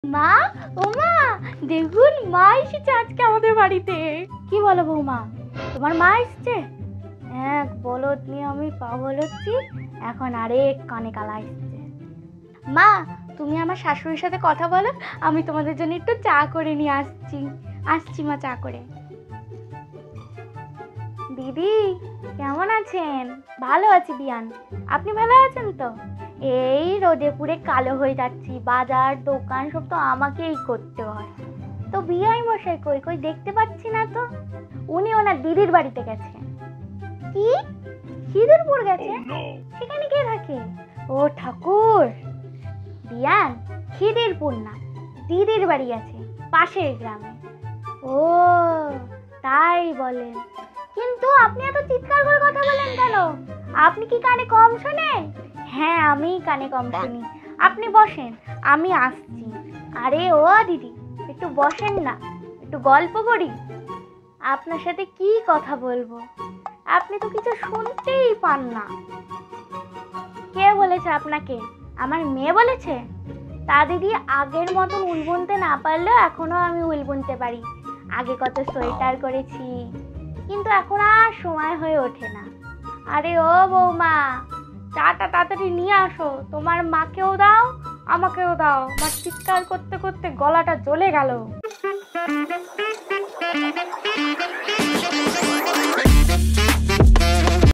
মা, ও মা, দেখুন মা এসেছে আজকে আমাদের বাড়িতে। কি বলো বৌমা, তোমার মা এসছে? হ্যাঁ, বলদ নিয়ে আমি পাগল হচ্ছি, এখন আরেক কানে কালা এসছে। মা, তুমি আমার শাশুড়ির সাথে কথা বলো, আমি তোমাদের জন্য একটু চা করে নিয়ে আসছি। আসছি মা, চা করে। দিদি কেমন আছেন? ভালো আছি বিয়ান, আপনি ভালো আছেন তো? এই রোদে পুড়ে কালো হয়ে যাচ্ছি, বাজার দোকান সব তো আমাকেই করতে হয়। তো বিয়াই মশাই কই কই দেখতে পাচ্ছি না তো। উনি ওনার দিদির বাড়িতে গেছেন। কি, খিদিরপুর গেছে? সেখানে কে থাকে? ও ঠাকুর, বিয়ান খিদিরপুর না, দিদির বাড়ি আছে পাশের গ্রামে। ও তাই বলেন, কিন্তু আপনি এত চিৎকার করে কথা বলেন কেন? আপনি কি কানে কম শোনেন? হ্যাঁ, আমি কানে কম শুনি। আপনি বসেন, আমি আসছি। আরে ও দিদি, একটু বসেন না, একটু গল্প করি। আপনার সাথে কি কথা বলবো, আপনি তো কিছু শুনতেই পান না। কে বলেছে আপনাকে? আমার মেয়ে বলেছে? তা দিদি, আগের মতন উল বুনতে না পারলেও এখনো আমি উল বুনতে পারি। আগে কত সোয়েটার করেছি, কিন্তু এখন আর সময় হয়ে ওঠে না। আরে ও বৌমা, চাটা তাড়াতাড়ি নিয়ে আসো, তোমার মাকেও দাও আমাকেও দাও। আমার চিৎকার করতে করতে গলাটা জ্বলে গেল।